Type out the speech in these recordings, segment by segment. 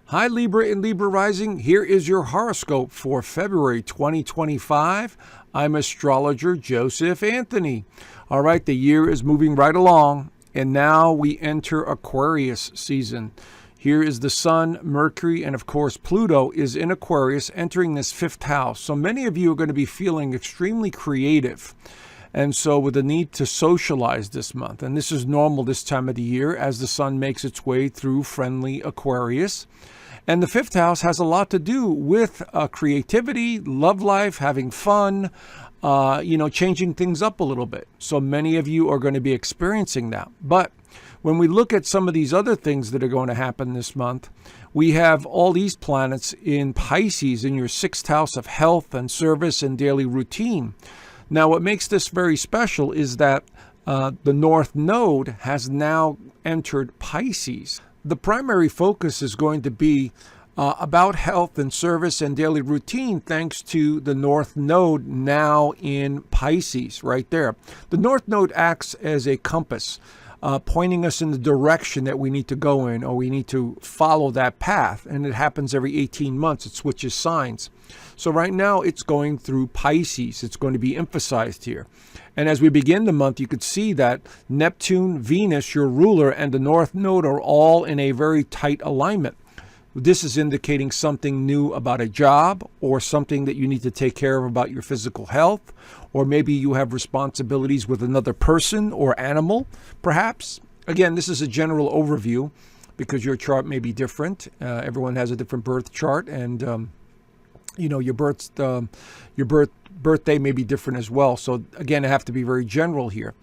Hi Libra and Libra Rising, here is your horoscope for February 2025. I'm astrologer Joseph Anthony. All right, the year is moving right along, and now we enter Aquarius season. Here is the Sun, Mercury, and of course Pluto is in Aquarius entering this fifth house. So many of you are going to be feeling extremely creative. And so with the need to socialize this month, and this is normal this time of the year as the sun makes its way through friendly Aquarius. And the fifth house has a lot to do with creativity, love life, having fun, changing things up a little bit. So many of you are going to be experiencing that. But when we look at some of these other things that are going to happen this month, we have all these planets in Pisces in your sixth house of health and service and daily routine. Now, what makes this very special is that the North Node has now entered Pisces. The primary focus is going to be about health and service and daily routine thanks to the North Node now in Pisces right there. The North Node acts as a compass, pointing us in the direction that we need to go in, or we need to follow that path. And it happens every 18 months. It switches signs. So right now it's going through Pisces. It's going to be emphasized here. And as we begin the month, you could see that Neptune, Venus, your ruler, and the North Node are all in a very tight alignment. This is indicating something new about a job, or something that you need to take care of about your physical health, or maybe you have responsibilities with another person or animal, perhaps. Again, this is a general overview because your chart may be different. Everyone has a different birth chart, and your birthday may be different as well. So again, I have to be very general here.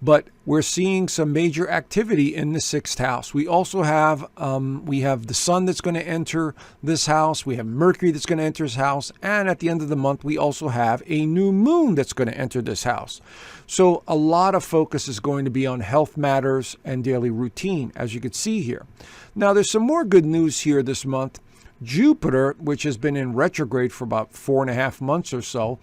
But we're seeing some major activity in the sixth house. We also have the sun that's going to enter this house. We have Mercury that's going to enter this house. And at the end of the month, we also have a new moon that's going to enter this house. So a lot of focus is going to be on health matters and daily routine, as you can see here. Now, there's some more good news here this month. Jupiter, which has been in retrograde for about 4.5 months or so,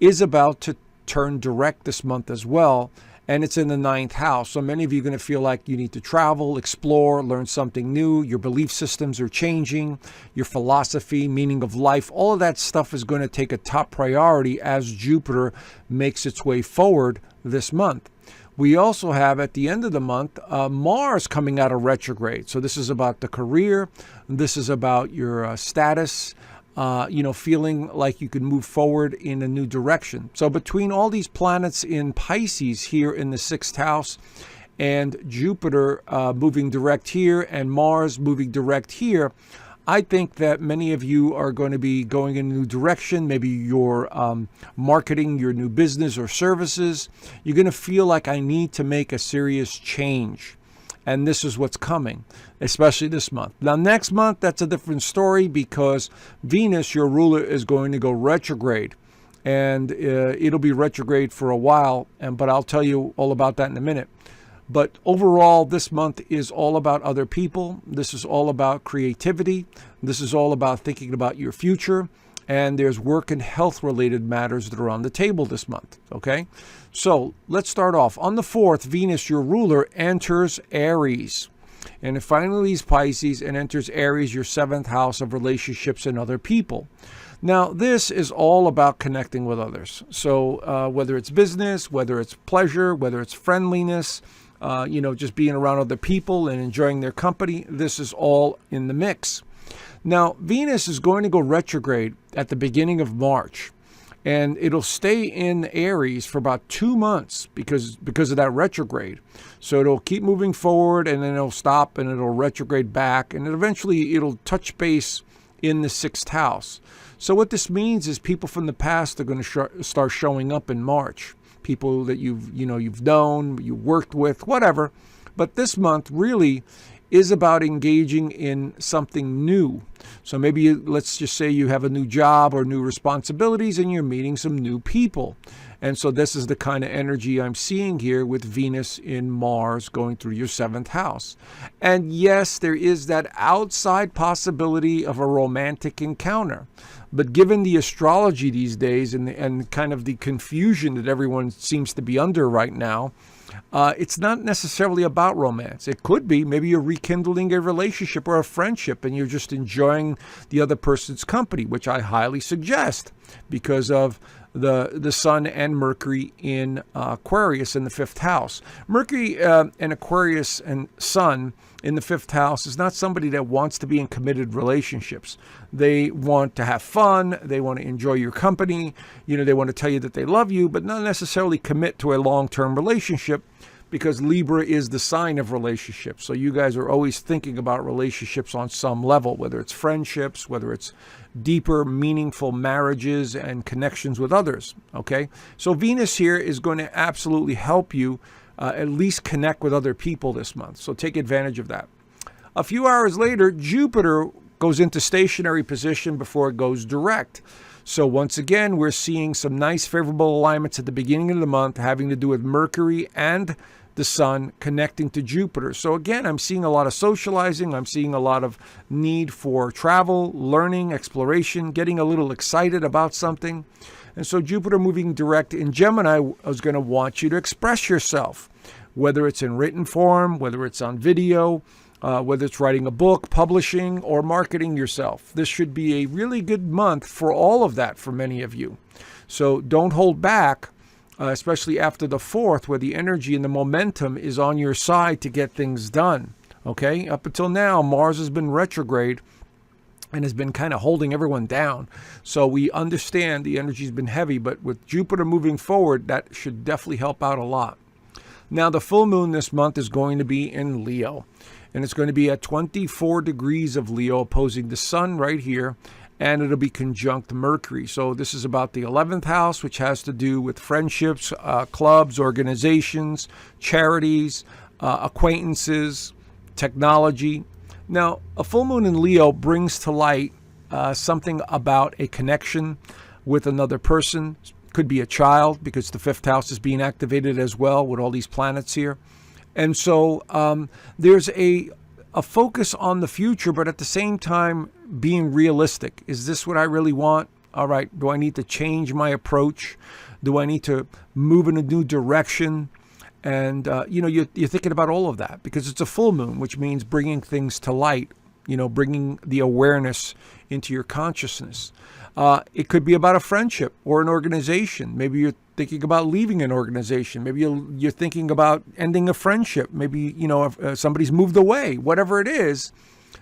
is about to turn direct this month as well. And it's in the ninth house. So many of you are going to feel like you need to travel, explore, learn something new. Your belief systems are changing. Your philosophy, meaning of life, all of that stuff is going to take a top priority as Jupiter makes its way forward this month. We also have at the end of the month, Mars coming out of retrograde. So this is about the career. This is about your status, feeling like you can move forward in a new direction. So between all these planets in Pisces here in the sixth house, and Jupiter moving direct here, and Mars moving direct here, I think that many of you are going to be going in a new direction. Maybe you're marketing your new business or services. You're going to feel like I need to make a serious change. And this is what's coming, especially this month. Now, next month, that's a different story because Venus, your ruler, is going to go retrograde. And it'll be retrograde for a while, but I'll tell you all about that in a minute. But overall, this month is all about other people. This is all about creativity. This is all about thinking about your future. And there's work and health related matters that are on the table this month. Okay, so let's start off. On the 4th, Venus, your ruler, enters Aries. And it finally leaves Pisces and enters Aries, your 7th house of relationships and other people. Now, this is all about connecting with others. So whether it's business, whether it's pleasure, whether it's friendliness, just being around other people and enjoying their company, this is all in the mix. Now, Venus is going to go retrograde at the beginning of March, and it'll stay in Aries for about 2 months because of that retrograde. So it'll keep moving forward, and then it'll stop, and it'll retrograde back, and eventually it'll touch base in the 6th house. So what this means is people from the past are going to start showing up in March. People that you've known, you worked with, whatever. But this month really is about engaging in something new. So maybe let's just say you have a new job or new responsibilities and you're meeting some new people. And so this is the kind of energy I'm seeing here with Venus in Mars going through your 7th house. And yes, there is that outside possibility of a romantic encounter. But given the astrology these days and kind of the confusion that everyone seems to be under right now, it's not necessarily about romance. It could be maybe you're rekindling a relationship or a friendship and you're just enjoying the other person's company, which I highly suggest because of the Sun and Mercury in Aquarius in the 5th house. Mercury and Aquarius and Sun in the 5th house is not somebody that wants to be in committed relationships. They want to have fun. They want to enjoy your company. They want to tell you that they love you, but not necessarily commit to a long-term relationship, because Libra is the sign of relationships. So you guys are always thinking about relationships on some level, whether it's friendships, whether it's deeper, meaningful marriages and connections with others. Okay? So Venus here is going to absolutely help you at least connect with other people this month. So take advantage of that. A few hours later, Jupiter goes into stationary position before it goes direct. So once again, we're seeing some nice favorable alignments at the beginning of the month having to do with Mercury and the Sun connecting to Jupiter. So again, I'm seeing a lot of socializing. I'm seeing a lot of need for travel, learning, exploration, getting a little excited about something. And so Jupiter moving direct in Gemini is going to want you to express yourself, whether it's in written form, whether it's on video, whether it's writing a book, publishing, or marketing yourself. This should be a really good month for all of that for many of you. So don't hold back, especially after the 4th, where the energy and the momentum is on your side to get things done. Okay? Up until now, Mars has been retrograde and has been kind of holding everyone down. So we understand the energy's been heavy, but with Jupiter moving forward, that should definitely help out a lot. Now, the full moon this month is going to be in Leo, and it's going to be at 24 degrees of Leo, opposing the Sun right here, and it'll be conjunct Mercury. So this is about the 11th house, which has to do with friendships, clubs, organizations, charities, acquaintances, technology. Now, a full moon in Leo brings to light something about a connection with another person. Could be a child, because the 5th house is being activated as well with all these planets here. And so there's a focus on the future, but at the same time being realistic. Is this what I really want? All right, do I need to change my approach? Do I need to move in a new direction? And, you're thinking about all of that because it's a full moon, which means bringing things to light, bringing the awareness into your consciousness. It could be about a friendship or an organization. Maybe you're thinking about leaving an organization. Maybe you're thinking about ending a friendship. Maybe, if somebody's moved away, whatever it is.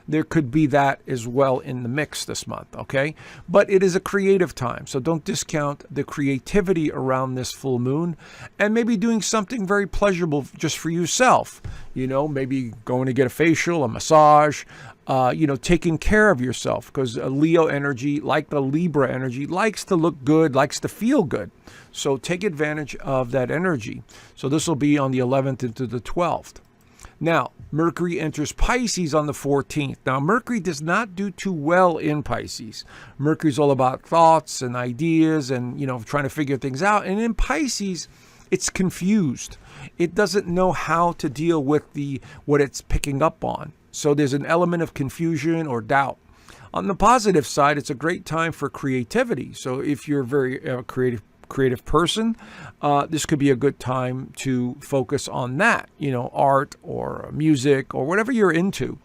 There could be that as well in the mix this month, okay? But it is a creative time, so don't discount the creativity around this full moon, and maybe doing something very pleasurable just for yourself. Maybe going to get a facial, a massage, taking care of yourself, because a Leo energy, like the Libra energy, likes to look good, likes to feel good. So take advantage of that energy. So this will be on the 11th into the 12th. Now, Mercury enters Pisces on the 14th. Now, Mercury does not do too well in Pisces. Mercury's all about thoughts and ideas and, trying to figure things out. And in Pisces, it's confused. It doesn't know how to deal with what it's picking up on. So there's an element of confusion or doubt. On the positive side, it's a great time for creativity. So if you're a very creative person, this could be a good time to focus on that, art or music or whatever you're into.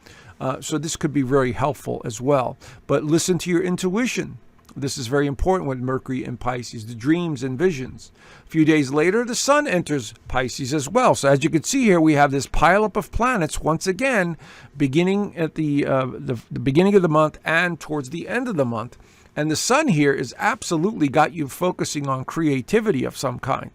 So this could be very helpful as well. But listen to your intuition. This is very important with Mercury in Pisces, the dreams and visions. A few days later, the Sun enters Pisces as well. So as you can see here, we have this pileup of planets once again, beginning at the beginning of the month and towards the end of the month. And the Sun here is absolutely got you focusing on creativity of some kind.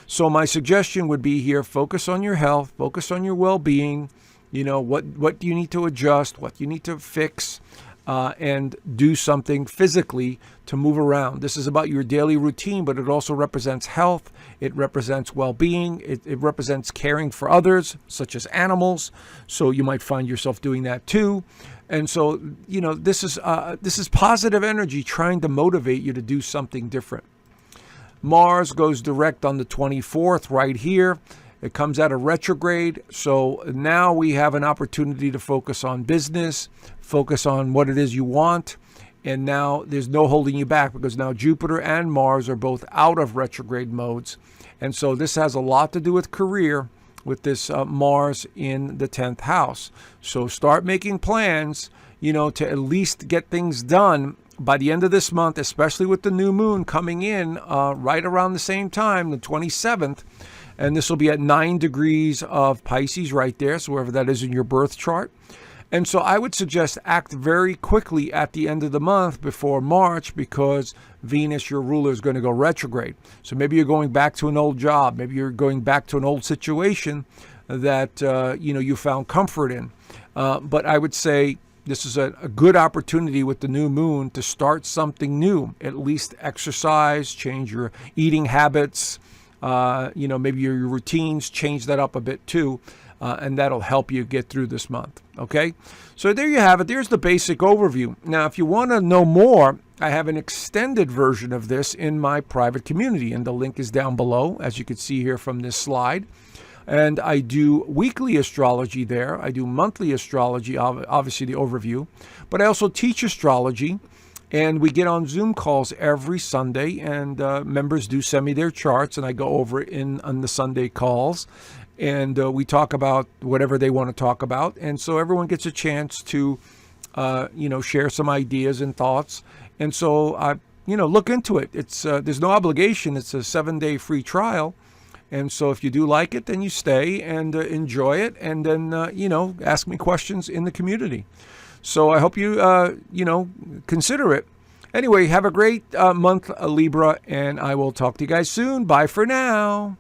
So my suggestion would be here, focus on your health, focus on your well-being. What do you need to adjust, what you need to fix, and do something physically to move around. This is about your daily routine, but it also represents health. It represents well-being. It represents caring for others, such as animals. So you might find yourself doing that too. And so, this is positive energy trying to motivate you to do something different. Mars goes direct on the 24th right here. It comes out of retrograde. So now we have an opportunity to focus on business, focus on what it is you want. And now there's no holding you back because now Jupiter and Mars are both out of retrograde modes. And so this has a lot to do with career with this Mars in the 10th house. So start making plans, to at least get things done by the end of this month, especially with the new moon coming in right around the same time, the 27th. And this will be at 9 degrees of Pisces right there, so wherever that is in your birth chart. And so I would suggest act very quickly at the end of the month before March, because Venus, your ruler, is going to go retrograde. So maybe you're going back to an old job. Maybe you're going back to an old situation that you found comfort in. But I would say this is a good opportunity with the new moon to start something new. At least exercise, change your eating habits, maybe your routines, change that up a bit too. And that'll help you get through this month. Okay, so there you have it. There's the basic overview. Now, if you want to know more, I have an extended version of this in my private community, and the link is down below, as you can see here from this slide. And I do weekly astrology there. I do monthly astrology, obviously the overview, but I also teach astrology. And we get on Zoom calls every Sunday, and members do send me their charts, and I go over it on the Sunday calls. And we talk about whatever they want to talk about. And so everyone gets a chance to, share some ideas and thoughts. And so, look into it. It's there's no obligation. It's a 7-day free trial. And so if you do like it, then you stay and enjoy it. And then, ask me questions in the community. So I hope you, consider it. Anyway, have a great month, Libra, and I will talk to you guys soon. Bye for now.